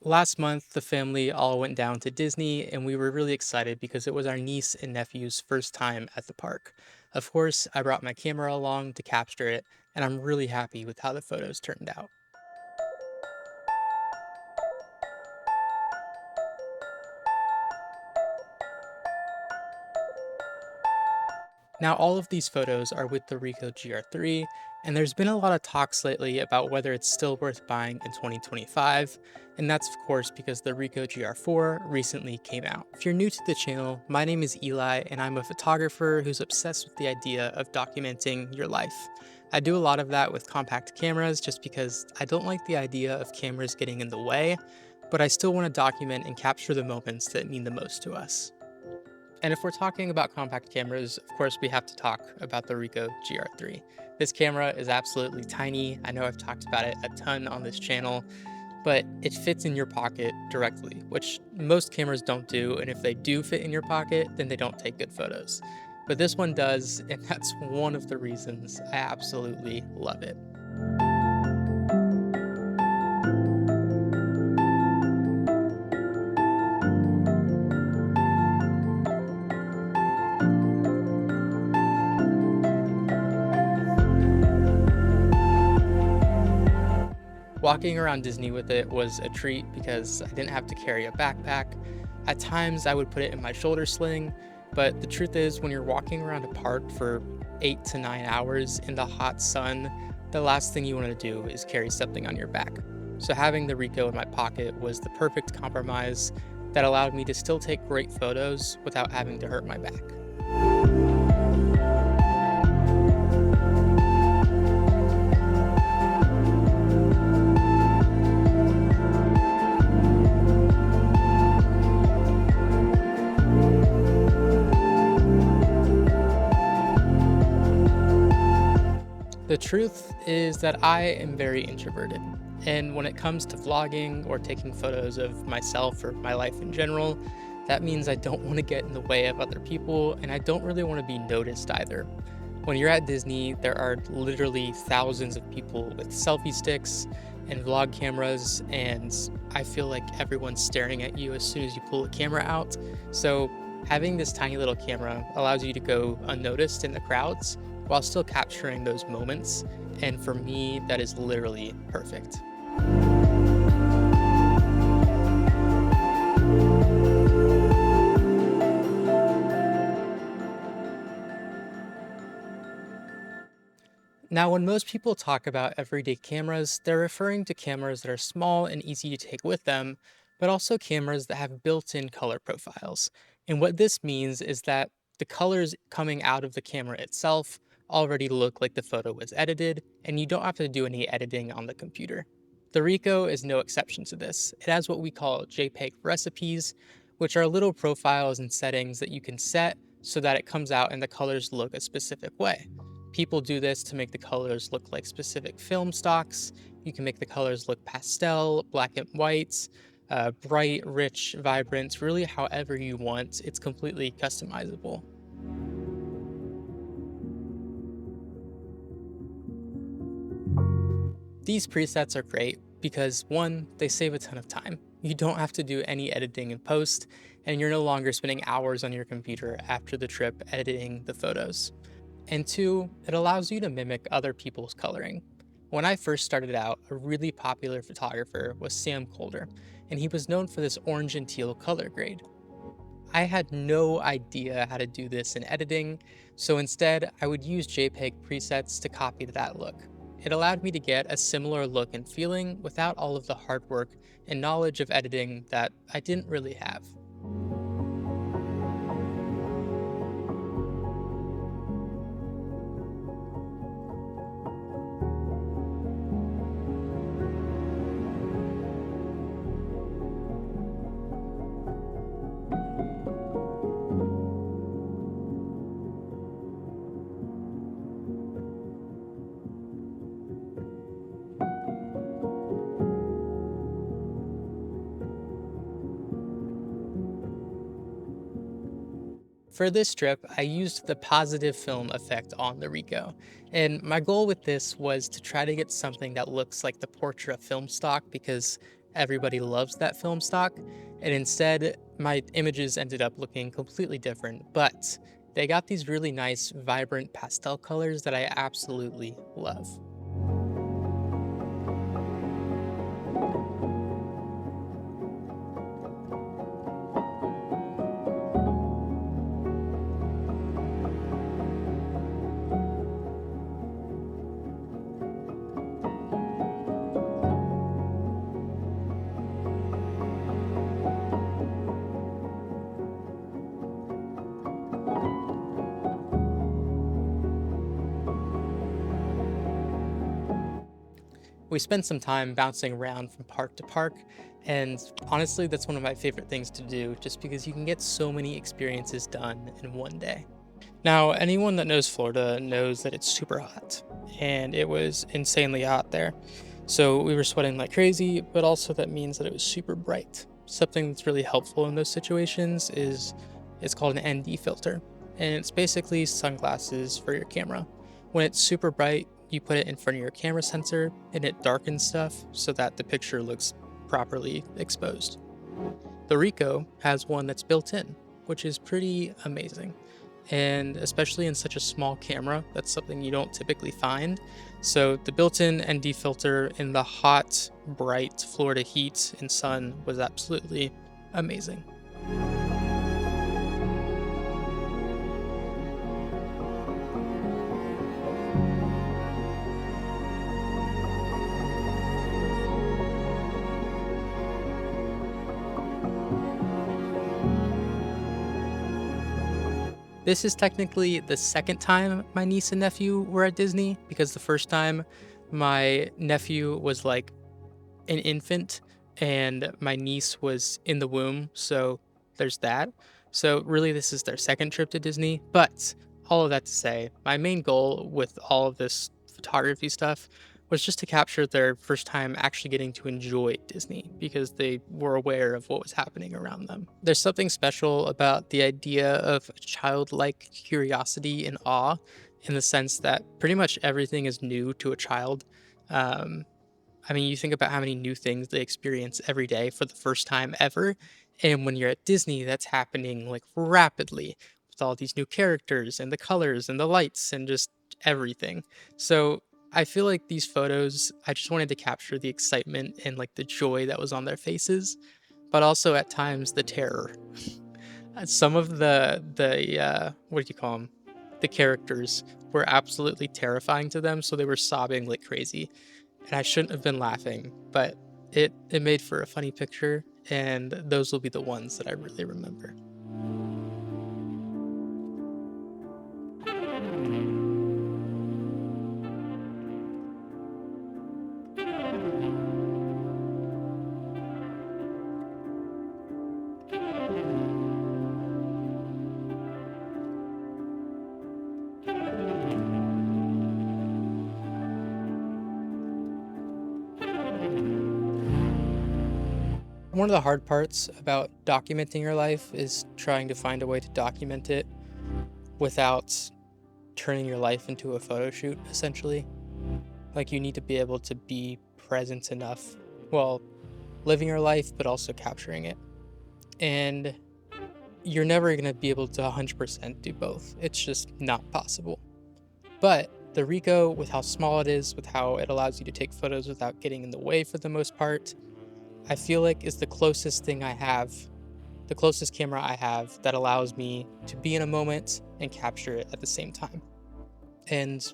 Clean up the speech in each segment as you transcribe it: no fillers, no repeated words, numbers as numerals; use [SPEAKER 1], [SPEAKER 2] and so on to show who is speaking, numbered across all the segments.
[SPEAKER 1] Last month, the family all went down to Disney, and we were really excited because it was our niece and nephew's first time at the park. Of course, I brought my camera along to capture it, and I'm really happy with how the photos turned out. Now, all of these photos are with the Ricoh GR3, and there's been a lot of talks lately about whether it's still worth buying in 2025, and that's of course because the Ricoh GR4 recently came out. If you're new to the channel, my name is Eli, and I'm a photographer who's obsessed with the idea of documenting your life. I do a lot of that with compact cameras just because I don't like the idea of cameras getting in the way, but I still want to document and capture the moments that mean the most to us. And if we're talking about compact cameras, of course, we have to talk about the Ricoh GR3. This camera is absolutely tiny. I know I've talked about it a ton on this channel, but it fits in your pocket directly, which most cameras don't do. And if they do fit in your pocket, then they don't take good photos. But this one does, and that's one of the reasons I absolutely love it. Walking around Disney with it was a treat because I didn't have to carry a backpack. At times, I would put it in my shoulder sling, but the truth is, when you're walking around a park for 8 to 9 hours in the hot sun, the last thing you want to do is carry something on your back. So, having the Ricoh in my pocket was the perfect compromise that allowed me to still take great photos without having to hurt my back. The truth is that I am very introverted. And when it comes to vlogging or taking photos of myself or my life in general, that means I don't want to get in the way of other people and I don't really want to be noticed either. When you're at Disney, there are literally thousands of people with selfie sticks and vlog cameras, and I feel like everyone's staring at you as soon as you pull a camera out. So, having this tiny little camera allows you to go unnoticed in the crowds while still capturing those moments. And for me, that is literally perfect. Now, when most people talk about everyday cameras, they're referring to cameras that are small and easy to take with them, but also cameras that have built in color profiles. And what this means is that the colors coming out of the camera itself already look like the photo was edited, and you don't have to do any editing on the computer. The Ricoh is no exception to this. It has what we call JPEG recipes, which are little profiles and settings that you can set so that it comes out and the colors look a specific way. People do this to make the colors look like specific film stocks. You can make the colors look pastel, black and white, bright, rich, vibrant, really however you want. It's completely customizable. These presets are great because one, they save a ton of time. You don't have to do any editing in post, and you're no longer spending hours on your computer after the trip editing the photos. And two, it allows you to mimic other people's coloring. When I first started out, a really popular photographer was Sam Colder, and he was known for this orange and teal color grade. I had no idea how to do this in editing, so instead I would use JPEG presets to copy that look. It allowed me to get a similar look and feeling without all of the hard work and knowledge of editing that I didn't really have. For this trip, I used the positive film effect on the Ricoh, and my goal with this was to try to get something that looks like the portrait film stock because everybody loves that film stock, and instead my images ended up looking completely different, but they got these really nice, vibrant pastel colors that I absolutely love. We spent some time bouncing around from park to park, and honestly, that's one of my favorite things to do just because you can get so many experiences done in one day. Now, anyone that knows Florida knows that it's super hot, and it was insanely hot there. So we were sweating like crazy, but also that means that it was super bright. Something that's really helpful in those situations is it's called an ND filter, and it's basically sunglasses for your camera. When it's super bright, you put it in front of your camera sensor and it darkens stuff so that the picture looks properly exposed. The Ricoh has one that's built in, which is pretty amazing. And especially in such a small camera, that's something you don't typically find. So the built-in ND filter in the hot, bright Florida heat and sun was absolutely amazing. This is technically the second time my niece and nephew were at Disney because the first time my nephew was like an infant and my niece was in the womb, so there's that. So really this is their second trip to Disney, but all of that to say, my main goal with all of this photography stuff was just to capture their first time actually getting to enjoy Disney because they were aware of what was happening around them. There's something special about the idea of childlike curiosity and awe in the sense that pretty much everything is new to a child. Um, I mean, you think about how many new things they experience every day for the first time ever. And when you're at Disney, that's happening like rapidly with all these new characters and the colors and the lights and just everything. So I feel like these photos, I just wanted to capture the excitement and like the joy that was on their faces, but also at times the terror. Some of the what do you call them? The characters were absolutely terrifying to them, so they were sobbing like crazy and I shouldn't have been laughing, but it made for a funny picture, and those will be the ones that I really remember. One of the hard parts about documenting your life is trying to find a way to document it without turning your life into a photo shoot, essentially. Like, you need to be able to be present enough while living your life, but also capturing it. And you're never going to be able to 100% do both. It's just not possible. But the Ricoh, with how small it is, with how it allows you to take photos without getting in the way for the most part, I feel like is the closest thing I have, the closest camera I have that allows me to be in a moment and capture it at the same time. And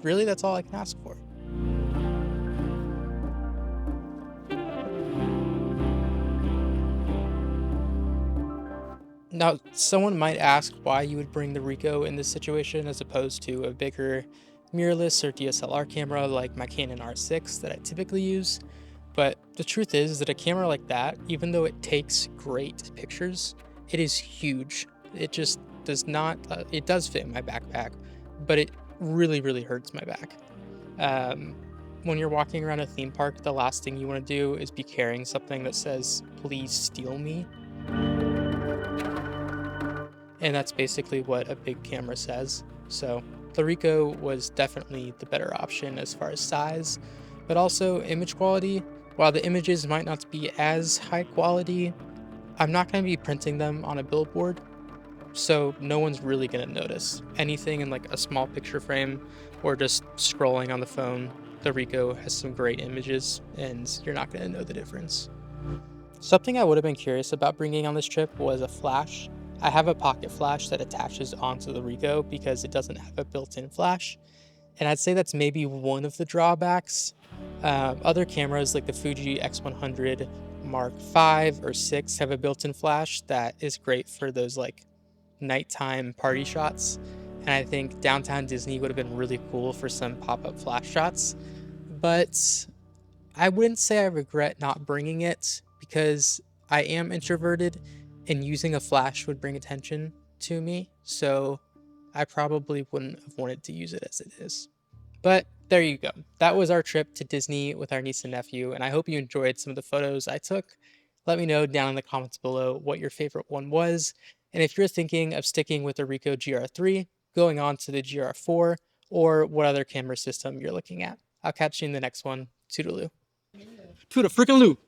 [SPEAKER 1] really, that's all I can ask for. Now, someone might ask why you would bring the Ricoh in this situation as opposed to a bigger mirrorless or DSLR camera like my Canon R6 that I typically use. But the truth is that a camera like that, even though it takes great pictures, it is huge. It just does not, it does fit in my backpack, but it really, really hurts my back. Um, when you're walking around a theme park, the last thing you want to do is be carrying something that says, "Please steal me." And that's basically what a big camera says. So the Ricoh was definitely the better option as far as size, but also image quality. While the images might not be as high quality, I'm not going to be printing them on a billboard, so no one's really going to notice. Anything in like a small picture frame or just scrolling on the phone, the Ricoh has some great images and you're not going to know the difference. Something I would have been curious about bringing on this trip was a flash. I have a pocket flash that attaches onto the Ricoh because it doesn't have a built-in flash, and I'd say that's maybe one of the drawbacks. Other cameras like the Fuji X100 Mark 5 or 6 have a built-in flash that is great for those like nighttime party shots. And I think downtown Disney would have been really cool for some pop-up flash shots. But I wouldn't say I regret not bringing it because I am introverted and using a flash would bring attention to me. So I probably wouldn't have wanted to use it as it is. But there you go. That was our trip to Disney with our niece and nephew, and I hope you enjoyed some of the photos I took. Let me know down in the comments below what your favorite one was, and if you're thinking of sticking with the Ricoh GR3, going on to the GR4, or what other camera system you're looking at. I'll catch you in the next one. Toodaloo.
[SPEAKER 2] To the freaking loop.